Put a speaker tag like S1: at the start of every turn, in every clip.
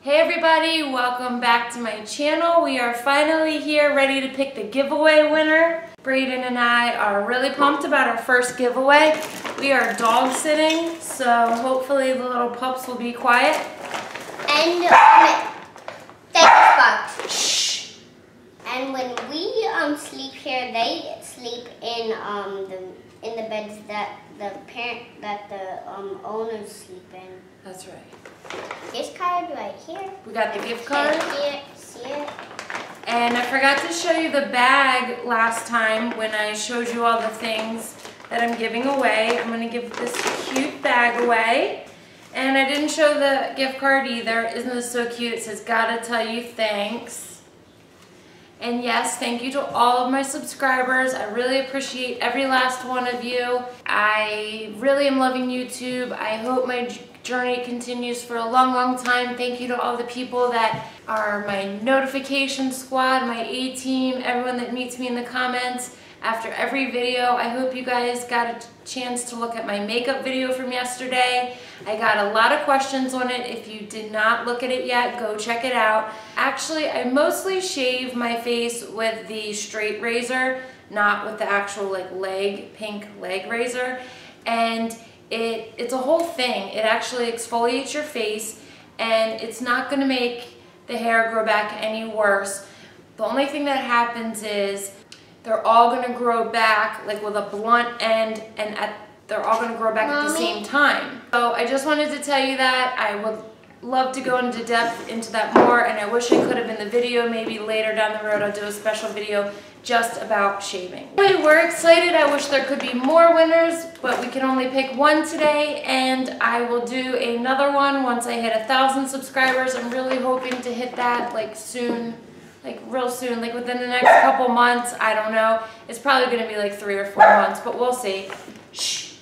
S1: Hey everybody, welcome back to my channel. We are finally here ready to pick the giveaway winner. Brayden and I are really pumped about our first giveaway. We are dog sitting, so hopefully the little pups will be quiet.
S2: And thanks, Bugs. Shh. And when we sleep here, they sleep in the beds that the owners sleep in.
S1: That's right.
S2: This card right here.
S1: We got the gift card.
S2: Here, see it?
S1: And I forgot to show you the bag last time when I showed you all the things that I'm giving away. I'm going to give this cute bag away. And I didn't show the gift card either. Isn't this so cute? It says, "Gotta tell you thanks." And yes, thank you to all of my subscribers. I really appreciate every last one of you. I really am loving YouTube. I hope my journey continues for a long, long time. Thank you to all the people that are my notification squad, my A-team, everyone that meets me in the comments after every video. I hope you guys got a chance to look at my makeup video from yesterday. I got a lot of questions on it. If you did not look at it yet, go check it out. Actually, I mostly shave my face with the straight razor, not with the actual pink leg razor. And it's a whole thing. It actually exfoliates your face and it's not gonna make the hair grow back any worse. The only thing that happens is they're all gonna grow back like with a blunt end, and they're all gonna grow back at the same time. So I just wanted to tell you that. I would love to go into depth into that more, and I wish I could have in the video. Maybe later down the road I'll do a special video just about shaving. Anyway, we're excited. I wish there could be more winners, but we can only pick one today, and I will do another one once I hit 1,000 subscribers. I'm really hoping to hit that soon. Real soon, within the next couple months. I don't know. It's probably going to be 3 or 4 months, but we'll see. Shh.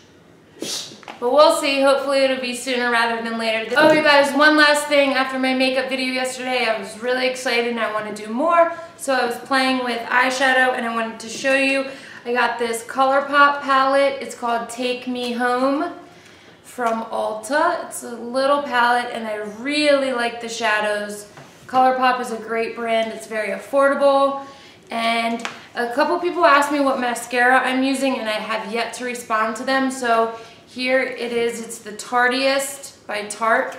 S1: But we'll see. Hopefully it'll be sooner rather than later. Oh, you guys, one last thing. After my makeup video yesterday, I was really excited and I want to do more. So I was playing with eyeshadow and I wanted to show you. I got this ColourPop palette. It's called Take Me Home from Ulta. It's a little palette and I really like the shadows. ColourPop is a great brand. It's very affordable. And a couple people asked me what mascara I'm using and I have yet to respond to them. So here it is. It's the Tartiest by Tarte.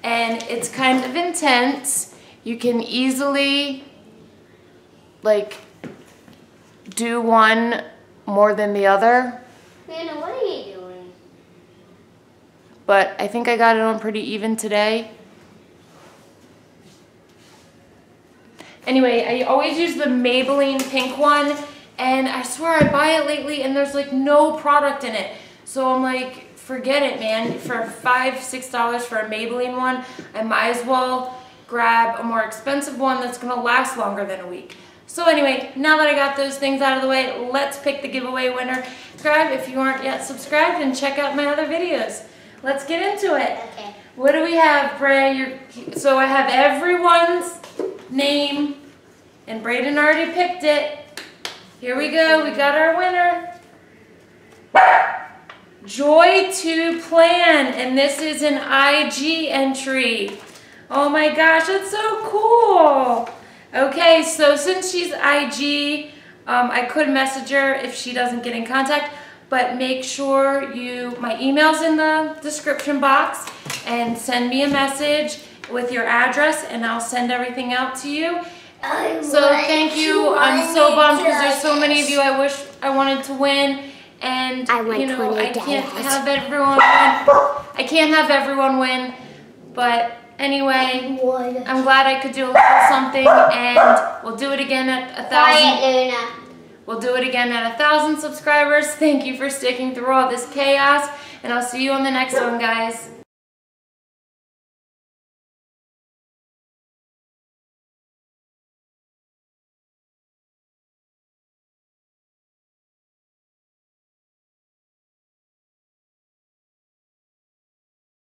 S1: And it's kind of intense. You can easily do one more than the other.
S2: Nana, what are you doing?
S1: But I think I got it on pretty even today. Anyway, I always use the Maybelline pink one, and I swear I buy it lately and there's no product in it. So I'm like, forget it, man. For $5, $6 for a Maybelline one, I might as well grab a more expensive one that's gonna last longer than a week. So anyway, now that I got those things out of the way, let's pick the giveaway winner. Subscribe if you aren't yet subscribed and check out my other videos. Let's get into it.
S2: Okay.
S1: What do we have, Bray? So I have everyone's name, and Brayden already picked it. Here we go, we got our winner. Joy to Plan, and this is an IG entry. Oh my gosh, that's so cool. Okay, so since she's IG, I could message her if she doesn't get in contact, but make sure my email's in the description box, and send me a message with your address and I'll send everything out to you. So thank you. I'm so bummed because there's so many of you I wish I wanted to win, and I can't have everyone win. I can't have everyone win, but anyway, I'm glad I could do a little something, and we'll do it again at 1,000.
S2: Quiet, Luna.
S1: We'll do it again at 1,000 subscribers. Thank you for sticking through all this chaos, and I'll see you on the next one, guys.